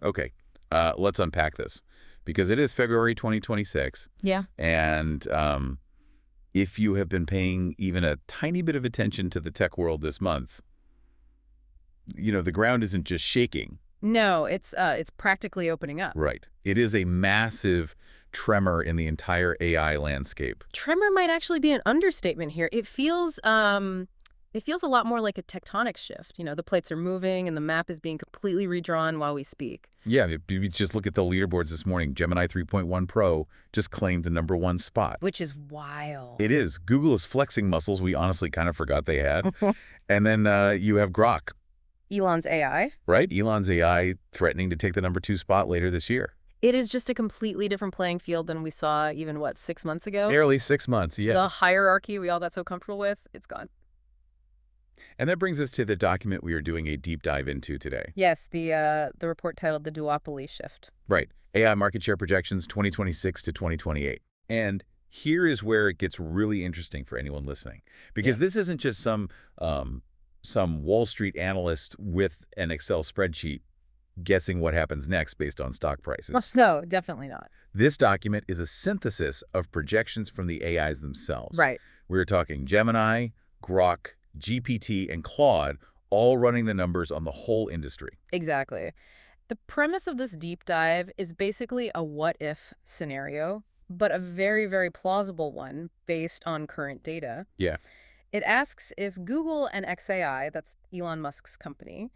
Okay, let's unpack this because it is February 2026. Yeah. And if you have been paying even a tiny bit of attention to the tech world this month, the ground isn't just shaking. No, it's practically opening up. Right. It is a massive tremor in the entire AI landscape. Tremor might actually be an understatement here. It feels a lot more like a tectonic shift. The plates are moving and the map is being completely redrawn while we speak. Yeah, if you just look at the leaderboards this morning, Gemini 3.1 Pro just claimed the #1 spot. Which is wild. It is. Google is flexing muscles we honestly kind of forgot they had. And then you have Grok. Elon's AI. Right? Elon's AI threatening to take the #2 spot later this year. It is just a completely different playing field than we saw even, 6 months ago? Barely 6 months, yeah. The hierarchy we all got so comfortable with, it's gone. And that brings us to the document we are doing a deep dive into today. Yes, the report titled The Duopoly Shift. Right. AI market share projections 2026 to 2028. And here is where it gets really interesting for anyone listening. Because this isn't just some Wall Street analyst with an Excel spreadsheet guessing what happens next based on stock prices. No, definitely not. This document is a synthesis of projections from the AIs themselves. Right. We're talking Gemini, Grok, GPT, and Claude all running the numbers on the whole industry. Exactly. The premise of this deep dive is basically a what-if scenario, but a very, very plausible one based on current data. Yeah. It asks if Google and xAI, that's Elon Musk's company,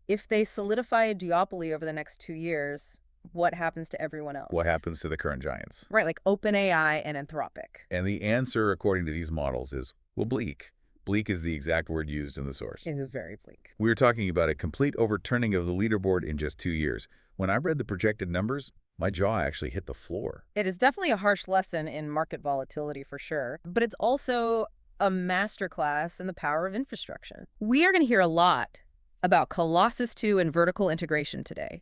if they solidify a duopoly over the next 2 years, what happens to everyone else? What happens to the current giants? Right, like OpenAI and Anthropic. And the answer, according to these models, is, well, bleak. Bleak is the exact word used in the source. It is very bleak. We're talking about a complete overturning of the leaderboard in just 2 years. When I read the projected numbers, my jaw actually hit the floor. It is definitely a harsh lesson in market volatility for sure, but it's also a masterclass in the power of infrastructure. We are going to hear a lot about Colossus 2 and vertical integration today,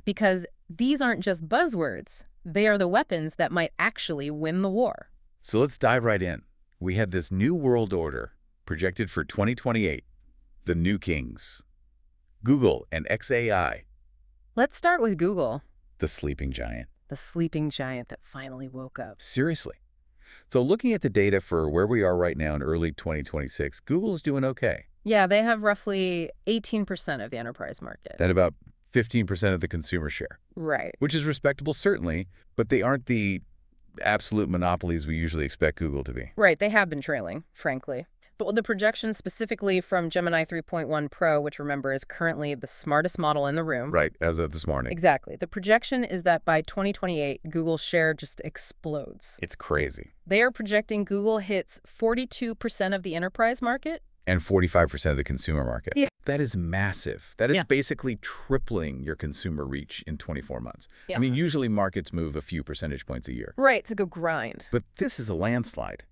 because these aren't just buzzwords. They are the weapons that might actually win the war. So let's dive right in. We have this new world order projected for 2028, the new kings, Google and xAI. Let's start with Google. The sleeping giant. The sleeping giant that finally woke up. Seriously. So looking at the data for where we are right now in early 2026, Google's doing okay. Yeah, they have roughly 18% of the enterprise market. At about 15% of the consumer share. Right. Which is respectable, certainly, but they aren't the absolute monopolies we usually expect Google to be. Right, they have been trailing, frankly. But the projections specifically from Gemini 3.1 Pro, which remember is currently the smartest model in the room. Right, as of this morning. Exactly. The projection is that by 2028, Google's share just explodes. It's crazy. They are projecting Google hits 42% of the enterprise market. And 45% of the consumer market. Yeah. That is massive. That is basically tripling your consumer reach in 24 months. Yeah. I mean, usually markets move a few percentage points a year. Right, it's a good grind. But this is a landslide.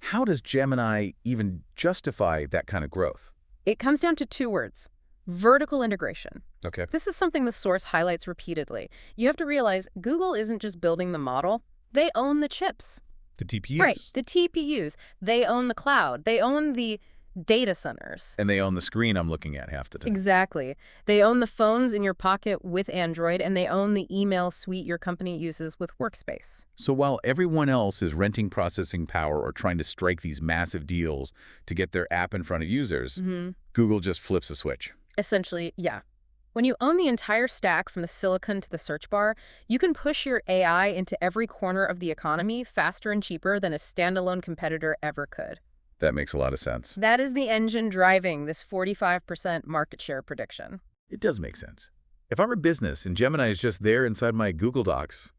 How does Gemini even justify that kind of growth? It comes down to 2 words: vertical integration. Okay. This is something the source highlights repeatedly. You have to realize Google isn't just building the model. They own the chips. The TPUs. Right, the TPUs. They own the cloud. They own the data centers. And they own the screen I'm looking at half the time. Exactly. They own the phones in your pocket with Android, and they own the email suite your company uses with Workspace. So while everyone else is renting processing power or trying to strike these massive deals to get their app in front of users, Google just flips a switch. Essentially, yeah. When you own the entire stack from the silicon to the search bar, you can push your AI into every corner of the economy faster and cheaper than a standalone competitor ever could. That makes a lot of sense. That is the engine driving this 45% market share prediction. It does make sense. If I'm a business and Gemini is just there inside my Google Docs,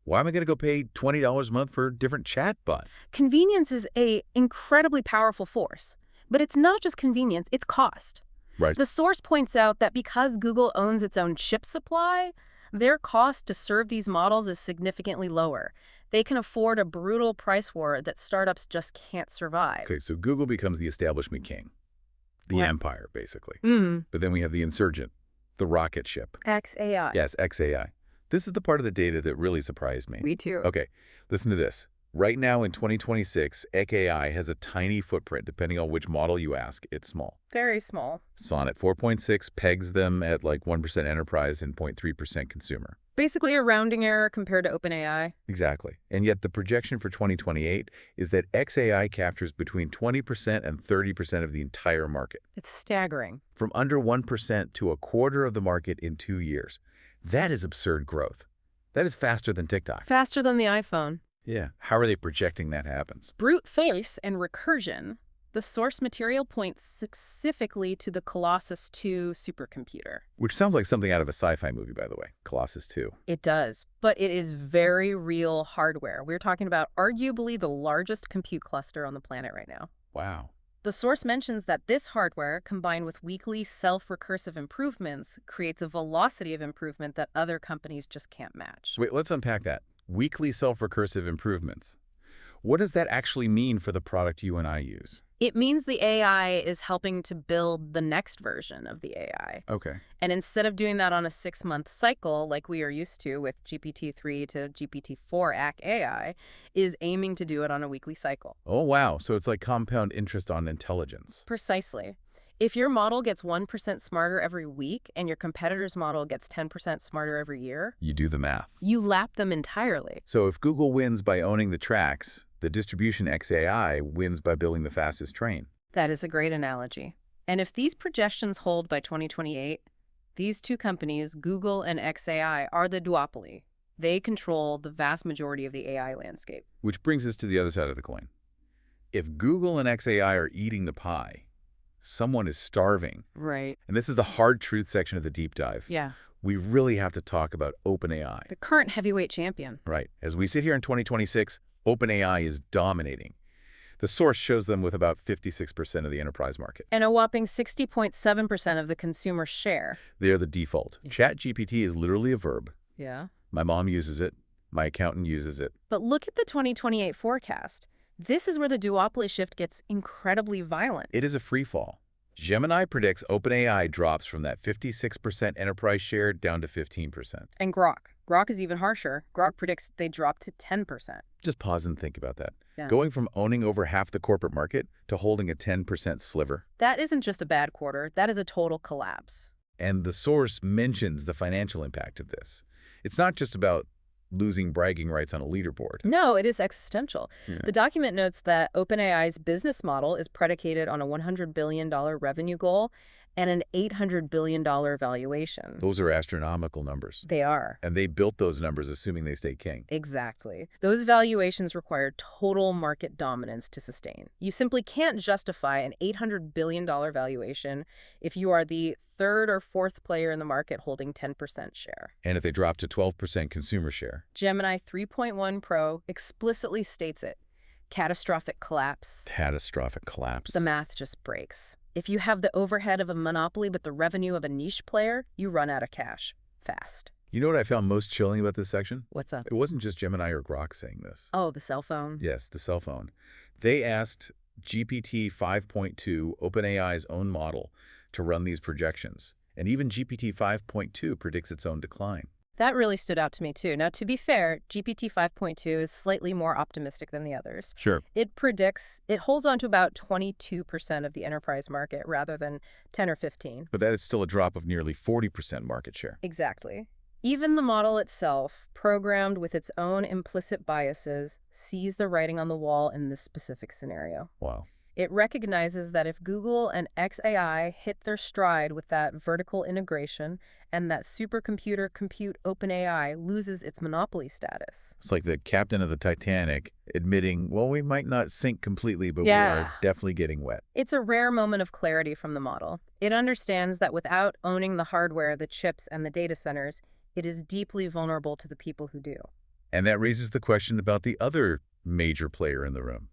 why am I going to go pay $20 a month for a different chatbot? Convenience is an incredibly powerful force, but it's not just convenience, it's cost. Right. The source points out that because Google owns its own chip supply, their cost to serve these models is significantly lower. They can afford a brutal price war that startups just can't survive. Okay, so Google becomes the establishment king, the empire, basically. Mm. But then we have the insurgent, the rocket ship. xAI. Yes, xAI. This is the part of the data that really surprised me. Me too. Okay, listen to this. Right now in 2026, XAI has a tiny footprint. Depending on which model you ask, it's small. Very small. Sonnet 4.6 pegs them at like 1% enterprise and 0.3% consumer. Basically a rounding error compared to OpenAI. Exactly. And yet the projection for 2028 is that XAI captures between 20% and 30% of the entire market. It's staggering. From under 1% to a quarter of the market in 2 years. That is absurd growth. That is faster than TikTok. Faster than the iPhone. Yeah. How are they projecting that happens? Brute force and recursion. The source material points specifically to the Colossus 2 supercomputer. Which sounds like something out of a sci-fi movie, by the way. Colossus 2. It does, but it is very real hardware. We're talking about arguably the largest compute cluster on the planet right now. Wow. The source mentions that this hardware, combined with weekly self-recursive improvements, creates a velocity of improvement that other companies just can't match. Wait, let's unpack that. Weekly self-recursive improvements. What does that actually mean for the product you and I use? It means the AI is helping to build the next version of the AI. Okay. And instead of doing that on a 6-month cycle like we are used to with GPT-3 to GPT-4 AI, is aiming to do it on a weekly cycle. Oh, wow. So it's like compound interest on intelligence. Precisely. If your model gets 1% smarter every week and your competitor's model gets 10% smarter every year, You do the math. you lap them entirely. So if Google wins by owning the tracks, the distribution XAI wins by building the fastest train. That is a great analogy. And if these projections hold by 2028, these two companies, Google and XAI, are the duopoly. They control the vast majority of the AI landscape. Which brings us to the other side of the coin. If Google and XAI are eating the pie, someone is starving. Right. And this is the hard truth section of the deep dive. Yeah. We really have to talk about OpenAI. The current heavyweight champion. Right. As we sit here in 2026, OpenAI is dominating. The source shows them with about 56% of the enterprise market. And a whopping 60.7% of the consumer share. They're the default. ChatGPT is literally a verb. Yeah. My mom uses it. My accountant uses it. But look at the 2028 forecast. This is where the duopoly shift gets incredibly violent. It is a free fall. Gemini predicts OpenAI drops from that 56% enterprise share down to 15%. And Grok is even harsher. Grok predicts they drop to 10%. Just pause and think about that. Yeah. Going from owning over half the corporate market to holding a 10% sliver. That isn't just a bad quarter. That is a total collapse. And the source mentions the financial impact of this. It's not just about losing bragging rights on a leaderboard. No, it is existential. Yeah. The document notes that OpenAI's business model is predicated on a $100 billion revenue goal and an $800 billion valuation. Those are astronomical numbers. They are. And they built those numbers assuming they stay king. Exactly. Those valuations require total market dominance to sustain. You simply can't justify an $800 billion valuation if you are the third or fourth player in the market holding 10% share. And if they drop to 12% consumer share. Gemini 3.1 Pro explicitly states it. Catastrophic collapse. Catastrophic collapse. The math just breaks. If you have the overhead of a monopoly but the revenue of a niche player, you run out of cash fast. You know what I found most chilling about this section? What's up? It wasn't just Gemini or Grok saying this. Oh, the cell phone? Yes, the cell phone. They asked GPT 5.2, OpenAI's own model, to run these projections. And even GPT 5.2 predicts its own decline. That really stood out to me, too. Now, to be fair, GPT 5.2 is slightly more optimistic than the others. Sure. It holds on to about 22% of the enterprise market rather than 10 or 15. But that is still a drop of nearly 40% market share. Exactly. Even the model itself, programmed with its own implicit biases, sees the writing on the wall in this specific scenario. Wow. It recognizes that if Google and XAI hit their stride with that vertical integration and that supercomputer compute OpenAI loses its monopoly status. It's like the captain of the Titanic admitting, well, we might not sink completely, but we Yeah. are definitely getting wet. It's a rare moment of clarity from the model. It understands that without owning the hardware, the chips, and the data centers, it is deeply vulnerable to the people who do. And that raises the question about the other major player in the room.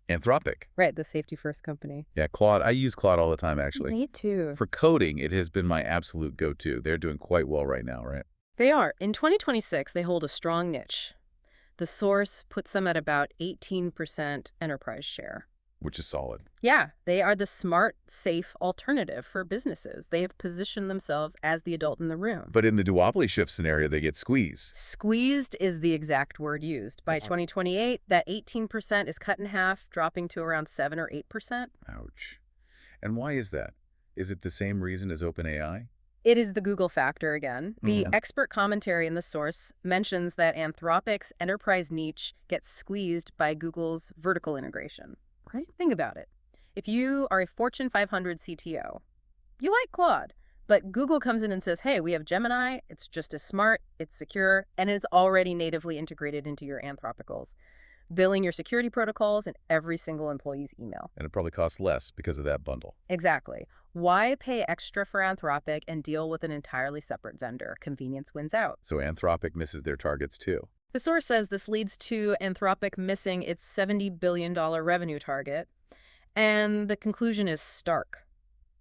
Anthropic. Right, the safety-first company. Yeah, Claude. I use Claude all the time, actually. Me too. For coding, it has been my absolute go-to. They're doing quite well right now, right? They are. In 2026, they hold a strong niche. The source puts them at about 18% enterprise share. which is solid. Yeah, they are the smart, safe alternative for businesses. They have positioned themselves as the adult in the room. But in the duopoly shift scenario, they get squeezed. Squeezed is the exact word used. By 2028, that 18% is cut in half, dropping to around 7 or 8%. Ouch. And why is that? Is it the same reason as OpenAI? It is the Google factor again. The expert commentary in the source mentions that Anthropic's enterprise niche gets squeezed by Google's vertical integration. Right? Think about it. If you are a Fortune 500 CTO, you like Claude, but Google comes in and says, hey, we have Gemini, it's just as smart, it's secure, and it's already natively integrated into your Anthropicals, billing your security protocols in every single employee's email. And it probably costs less because of that bundle. Exactly. Why pay extra for Anthropic and deal with an entirely separate vendor? Convenience wins out. So Anthropic misses their targets too. The source says this leads to Anthropic missing its $70 billion revenue target, and the conclusion is stark.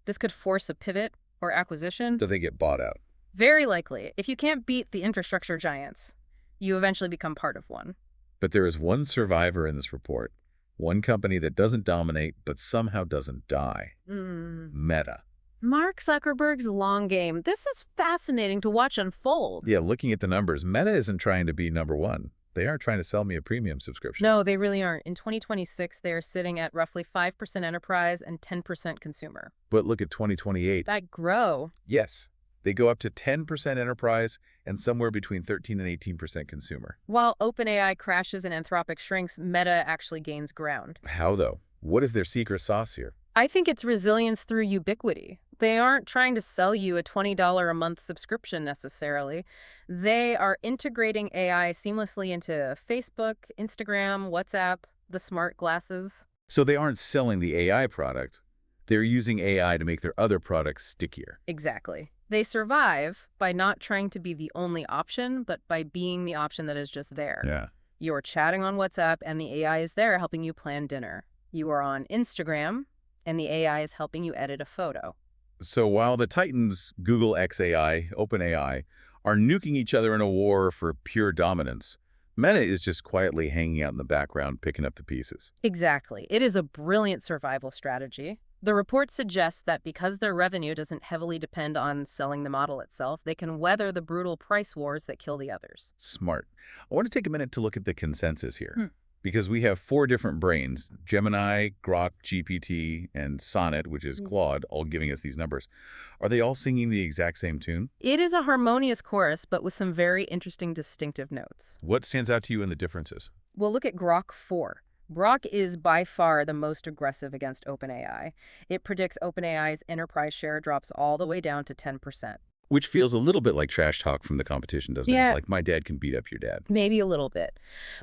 This could force a pivot or acquisition. Do they get bought out? Very likely. If you can't beat the infrastructure giants, you eventually become part of one. But there is one survivor in this report, one company that doesn't dominate but somehow doesn't die. Meta. Mark Zuckerberg's long game. This is fascinating to watch unfold. Yeah, looking at the numbers, Meta isn't trying to be number one. They aren't trying to sell me a premium subscription. No, they really aren't. In 2026, they are sitting at roughly 5% enterprise and 10% consumer. But look at 2028. That grow. Yes, they go up to 10% enterprise and somewhere between 13 and 18% consumer. While OpenAI crashes and Anthropic shrinks, Meta actually gains ground. How, though? What is their secret sauce here? I think it's resilience through ubiquity. They aren't trying to sell you a $20 a month subscription necessarily. They are integrating AI seamlessly into Facebook, Instagram, WhatsApp, the smart glasses. So they aren't selling the AI product. They're using AI to make their other products stickier. Exactly. They survive by not trying to be the only option, but by being the option that is just there. Yeah. You're chatting on WhatsApp, and the AI is there helping you plan dinner. You are on Instagram, and the AI is helping you edit a photo. So while the titans, Google XAI, OpenAI, are nuking each other in a war for pure dominance, Meta is just quietly hanging out in the background picking up the pieces. Exactly. It is a brilliant survival strategy. The report suggests that because their revenue doesn't heavily depend on selling the model itself, they can weather the brutal price wars that kill the others. Smart. I want to take a minute to look at the consensus here. Because we have 4 different brains, Gemini, Grok, GPT, and Sonnet, which is Claude, all giving us these numbers. Are they all singing the exact same tune? It is a harmonious chorus, but with some very interesting distinctive notes. What stands out to you in the differences? Well, look at Grok 4. Grok is by far the most aggressive against OpenAI. It predicts OpenAI's enterprise share drops all the way down to 10%. Which feels a little bit like trash talk from the competition, doesn't it? Like, my dad can beat up your dad. Maybe a little bit.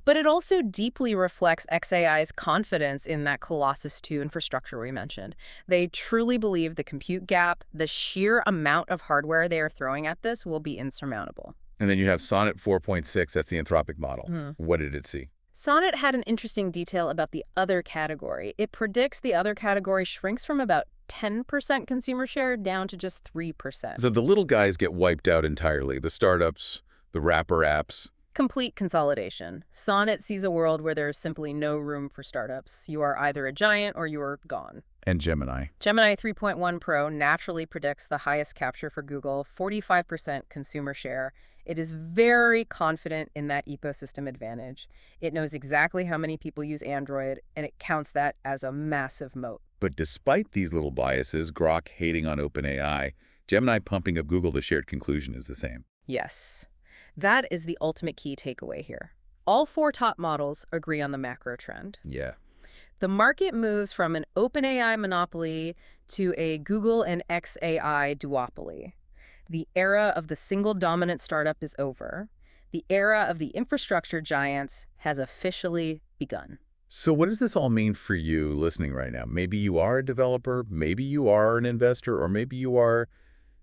But it also deeply reflects XAI's confidence in that Colossus 2 infrastructure we mentioned. They truly believe the compute gap, the sheer amount of hardware they are throwing at this will be insurmountable. And then you have Sonnet 4.6, that's the Anthropic model. What did it see? Sonnet had an interesting detail about the other category. It predicts the other category shrinks from about 10% consumer share down to just 3%. So the little guys get wiped out entirely, the startups, the wrapper apps. Complete consolidation. Sonnet sees a world where there is simply no room for startups. You are either a giant or you are gone. And Gemini. Gemini 3.1 Pro naturally predicts the highest capture for Google, 45% consumer share. It is very confident in that ecosystem advantage. It knows exactly how many people use Android, and it counts that as a massive moat. But despite these little biases, Grok hating on OpenAI, Gemini pumping up Google, the shared conclusion is the same. Yes. That is the ultimate key takeaway here. All 4 top models agree on the macro trend. Yeah. The market moves from an OpenAI monopoly to a Google and XAI duopoly. The era of the single dominant startup is over. The era of the infrastructure giants has officially begun. So what does this all mean for you listening right now? Maybe you are a developer, maybe you are an investor, or maybe you are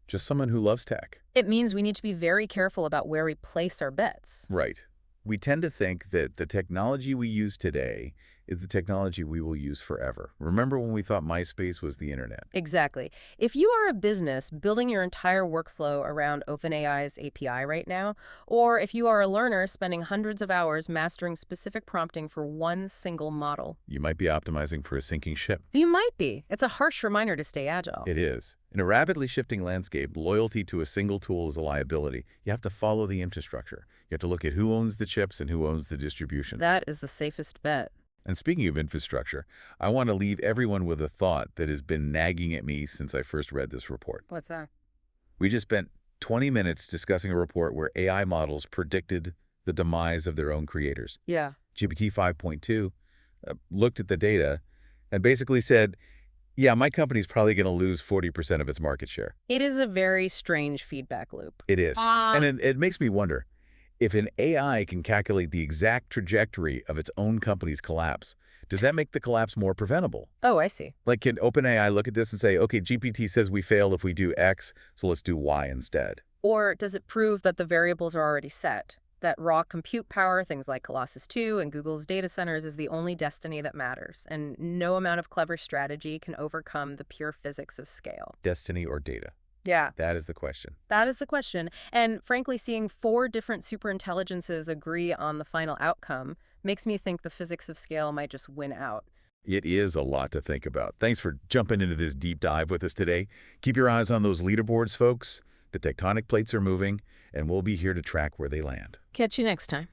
just someone who loves tech. It means we need to be very careful about where we place our bets. Right. We tend to think that the technology we use today is the technology we will use forever. Remember when we thought MySpace was the internet? Exactly. If you are a business building your entire workflow around OpenAI's API right now, or if you are a learner spending hundreds of hours mastering specific prompting for one single model, You might be optimizing for a sinking ship. you might be. It's a harsh reminder to stay agile. It is. In a rapidly shifting landscape, loyalty to a single tool is a liability. You have to follow the infrastructure. You have to look at who owns the chips and who owns the distribution. That is the safest bet. And speaking of infrastructure, I want to leave everyone with a thought that has been nagging at me since I first read this report. What's that? We just spent 20 minutes discussing a report where AI models predicted the demise of their own creators. Yeah. GPT 5.2 looked at the data and basically said, yeah, my company's probably going to lose 40% of its market share. It is a very strange feedback loop. It is. And it makes me wonder, if an AI can calculate the exact trajectory of its own company's collapse, does that make the collapse more preventable? Oh, I see. Like, can OpenAI look at this and say, okay, GPT says we fail if we do X, so let's do Y instead? Or does it prove that the variables are already set? That raw compute power, things like Colossus 2 and Google's data centers, is the only destiny that matters, and no amount of clever strategy can overcome the pure physics of scale. Destiny or data? Yeah. That is the question. That is the question. And frankly, seeing 4 different superintelligences agree on the final outcome makes me think the physics of scale might just win out. It is a lot to think about. Thanks for jumping into this deep dive with us today. Keep your eyes on those leaderboards, folks. The tectonic plates are moving, and we'll be here to track where they land. Catch you next time.